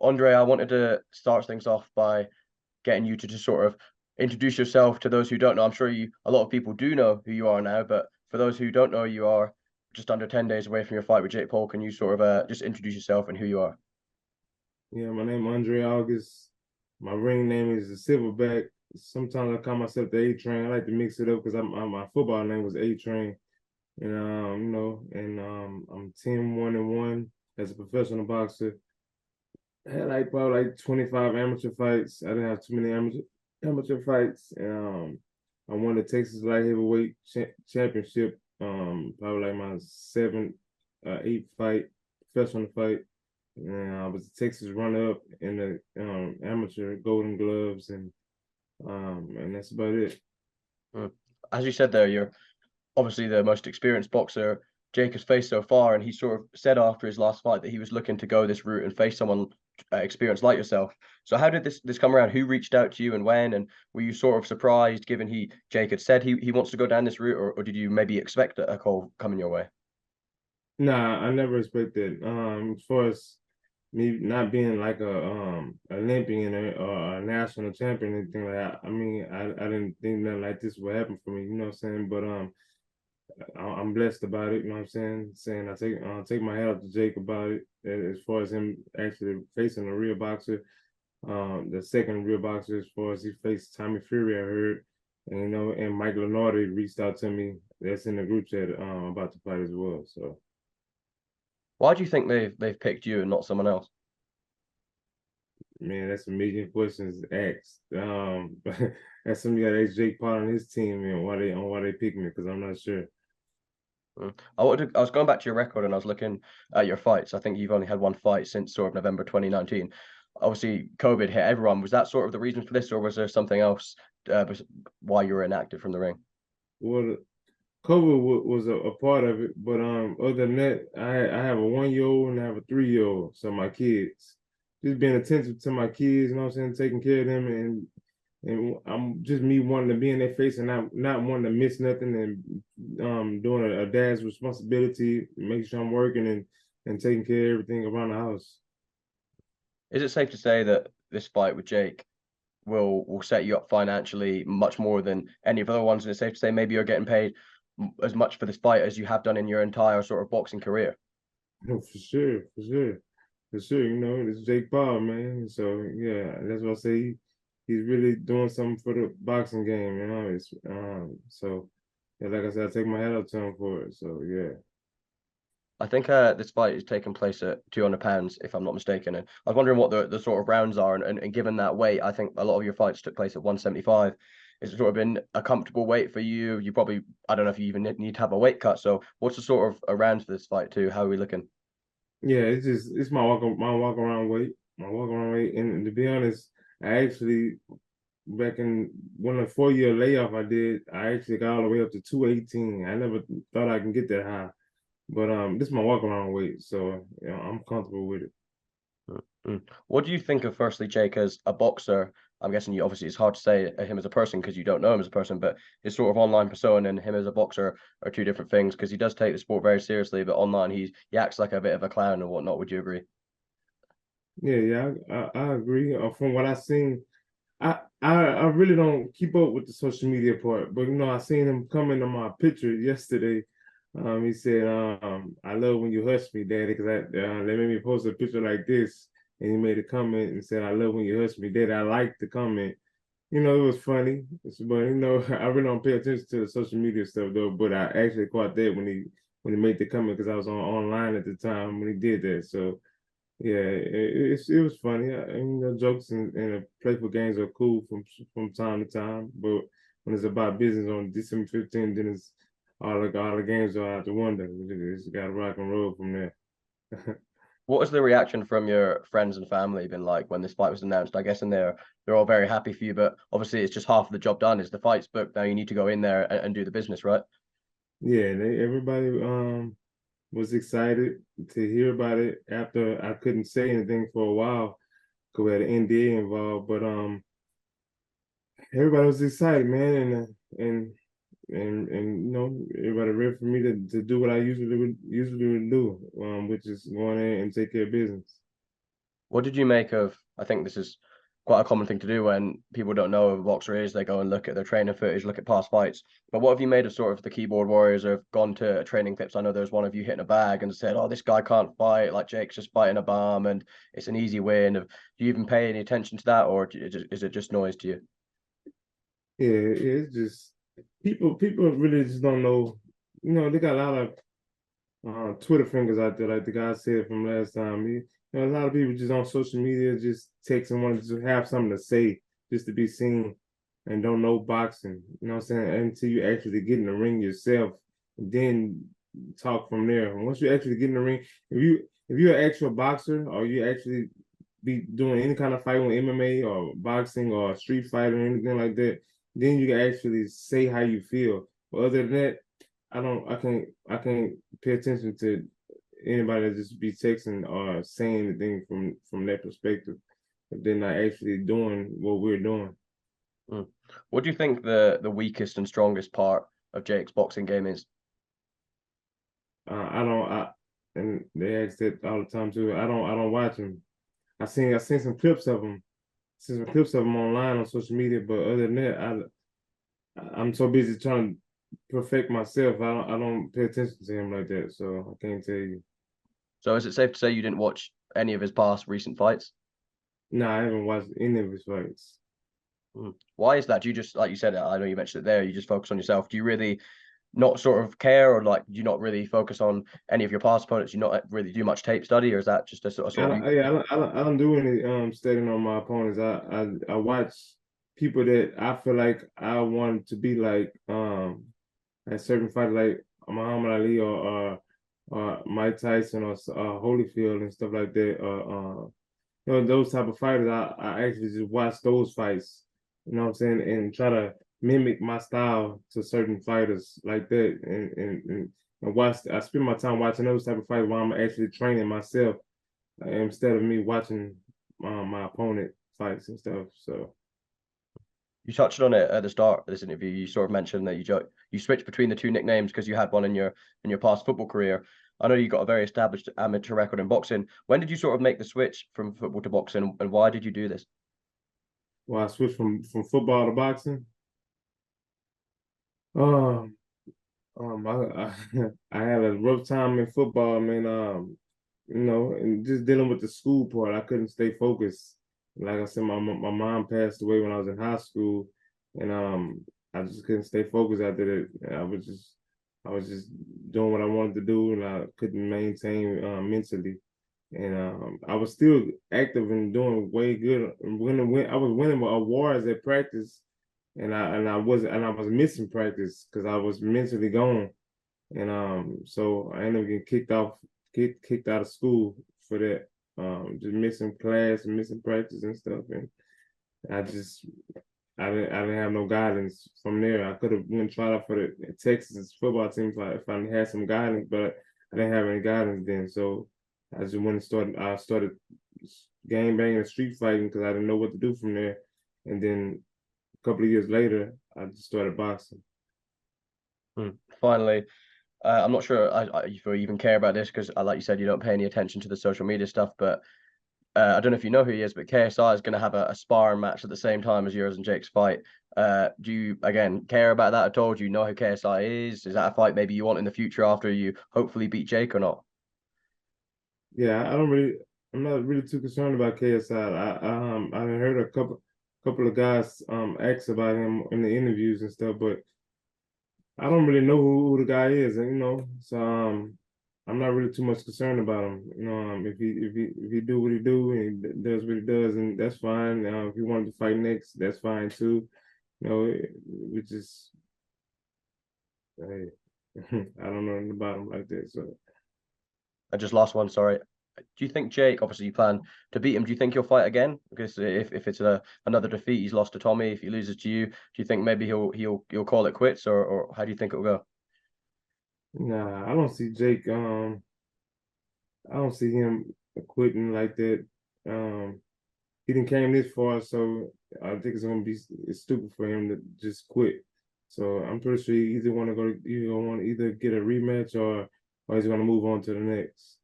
Andre, I wanted to start things off by getting you to just sort of introduce yourself to those who don't know. I'm sure a lot of people do know who you are now, but for those who don't know, you are just under 10 days away from your fight with Jake Paul. Can you sort of just introduce yourself and who you are? Yeah, my name Andre August. My ring name is the Silverback. Sometimes I call myself the A Train. I like to mix it up because my football name was A Train. And I'm 10-1-1 as a professional boxer. I had like probably like 25 amateur fights. I didn't have too many amateur fights. I won the Texas Light Heavyweight Championship. Probably like my seventh, eighth fight, professional fight. And I was a Texas runner-up in the amateur Golden Gloves, and that's about it. Mm. As you said there, you're obviously the most experienced boxer Jake has faced so far, and he sort of said after his last fight that he was looking to go this route and face someone experienced like yourself. So how did this come around? Who reached out to you and when? And were you sort of surprised, given Jake had said he wants to go down this route, or did you maybe expect a call coming your way? Nah, I never expected. As far as me not being like a Olympian or a national champion or anything like that. I mean, I didn't think nothing like this would happen for me. You know what I'm saying? But I'm blessed about it. You know what I'm saying? Saying I take my hat off to Jake about it. As far as him actually facing a real boxer, the second real boxer as far as he faced Tommy Fury, I heard. And, and Mike Lenardi reached out to me. That's in the group chat about the fight as well. So Why do you think they've picked you and not someone else? man, that's a million questions asked. That's something you got to ask Jake Paul and his team and why they pick me because I'm not sure. I was going back to your record and I was looking at your fights. I think you've only had one fight since sort of November 2019. Obviously, COVID hit everyone. Was that sort of the reason for this, or was there something else why you were inactive from the ring? Well, COVID was a part of it, but other than that, I have a 1 year old and I have a 3 year old. So my kids, just being attentive to my kids, you know what I'm saying, taking care of them, and I'm just me wanting to be in their face and not wanting to miss nothing and doing a dad's responsibility, making sure I'm working and taking care of everything around the house. Is it safe to say that this fight with Jake will set you up financially much more than any of the other ones? And it's safe to say maybe you're getting paid as much for this fight as you have done in your entire sort of boxing career. For sure, for sure, for sure. It's Jake Paul, man. So yeah, that's what I say. He's really doing something for the boxing game, It's so yeah, like I said, I take my hat off to him for it. So yeah. I think this fight is taking place at 200 pounds, if I'm not mistaken. And I was wondering what the sort of rounds are. And given that weight, I think a lot of your fights took place at 175. It's sort of been a comfortable weight for you. You probably, I don't know if you even need to have a weight cut. So what's the sort of rounds for this fight too? How are we looking? Yeah, it's my walk around weight. My walk around weight. And to be honest, I actually back in when the 4 year layoff I did, I actually got all the way up to 218. I never thought I can get that high. But this is my walk around weight, so I'm comfortable with it. Mm. What do you think of firstly Jake as a boxer? I'm guessing you obviously it's hard to say him as a person because you don't know him as a person, but his sort of online persona and him as a boxer are two different things because he does take the sport very seriously, but online he acts like a bit of a clown and whatnot. Would you agree? Yeah, I agree. From what I've seen, I really don't keep up with the social media part, but I seen him come into my picture yesterday. He said, "I love when you hush me, Daddy," because they made me post a picture like this, and he made a comment and said, "I love when you hush me, Daddy." I liked the comment. It was funny, but I really don't pay attention to the social media stuff though. But I actually caught that when he made the comment because I was online at the time when he did that. So yeah, it was funny. Jokes and playful games are cool from time to time, but when it's about business on December 15th, then it's all the games are out the window. We just got to rock and roll from there. What has the reaction from your friends and family been like when this fight was announced? I guess in there they're all very happy for you, but obviously it's just half of the job done. Is the fight's booked now? You need to go in there and do the business, right? Yeah, everybody was excited to hear about it after I couldn't say anything for a while because we had an NDA involved, but everybody was excited, man, and everybody ready for me to do what I usually would do, which is going in and take care of business. What did you make of? I think this is quite a common thing to do when people don't know who a boxer is. They go and look at their training footage, look at past fights. But what have you made of sort of the keyboard warriors who have gone to training clips? I know there's one of you hitting a bag and said, "Oh, this guy can't fight. Like Jake's just fighting a bum, and it's an easy win." Do you even pay any attention to that, or is it just noise to you? Yeah, it's just people really just don't know. You know, they got a lot of Twitter fingers out there, like the guy said from last time. A lot of people just on social media just text and want to just have something to say, just to be seen, and don't know boxing. You know what I'm saying? Until you actually get in the ring yourself, and then talk from there. And once you actually get in the ring, if you're an actual boxer or you actually be doing any kind of fighting with MMA or boxing or street fighting or anything like that, then you can actually say how you feel. But other than that, I can't pay attention to anybody that just be texting or saying anything from that perspective, but they're not actually doing what we're doing. Mm. What do you think the weakest and strongest part of Jake's boxing game is? I don't. And they ask that all the time too. I don't watch them. I seen some clips of them. Seen some clips of them online on social media, but other than that, I'm so busy trying to perfect myself. I don't pay attention to him like that, so I can't tell you. So is it safe to say you didn't watch any of his past recent fights? No, I haven't watched any of his fights. Why is that? Do you just, like you said, I know you mentioned it there, you just focus on yourself. Do you really not sort of care, or like do you not really focus on any of your past opponents? You not really do much tape study, or is that just a I sort of don't, you? yeah, I don't do any studying on my opponents. I watch people that I feel like I want to be like at certain fighters like Muhammad Ali or Mike Tyson or Holyfield and stuff like that. Those type of fighters. I actually just watch those fights. You know what I'm saying, and try to mimic my style to certain fighters like that, and watch. I spend my time watching those type of fights while I'm actually training myself instead of me watching my opponent fights and stuff. So You touched on it at the start of this interview. You sort of mentioned that you switched between the two nicknames because you had one in your past football career. I know you got a very established amateur record in boxing. When did you sort of make the switch from football to boxing, and why did you do this? I switched from football to boxing. Um, I had a rough time in football, man. And just dealing with the school part, I couldn't stay focused. Like I said, my mom passed away when I was in high school, and I just couldn't stay focused after that. I was just doing what I wanted to do, and I couldn't maintain mentally. And I was still active and doing way good. I was winning awards at practice, and I was missing practice because I was mentally gone. And so I ended up getting kicked out of school for that. Just missing class and missing practice and stuff. And I just I didn't have no guidance from there. I could have went and tried out for the Texas football team if I had some guidance, but I didn't have any guidance then. So I just went and started game banging and street fighting because I didn't know what to do from there. And then a couple of years later, I just started boxing. Finally, I'm not sure if you even care about this because, like you said, you don't pay any attention to the social media stuff. But I don't know if you know who he is, but KSI is going to have a sparring match at the same time as yours and Jake's fight. Do you again care about that at all? Do you know who KSI is? Is that a fight maybe you want in the future after you hopefully beat Jake or not? Yeah, I'm not really too concerned about KSI. I heard a couple of guys ask about him in the interviews and stuff, but I don't really know who the guy is, and so I'm not really too much concerned about him. If he do what he do and he does what he does, and that's fine. If he wanted to fight next, that's fine too. We just hey, I don't know anything about him like that. So I just last one, sorry. Do you think Jake, obviously you plan to beat him, do you think he'll fight again? Because if it's another defeat, he's lost to Tommy. If he loses to you, do you think maybe he'll call it quits, or how do you think it'll go? nah, I don't see Jake. I don't see him quitting like that. He didn't came this far, so I think it's stupid for him to just quit. So I'm pretty sure he either want to go, either want to either get a rematch or he's gonna move on to the next.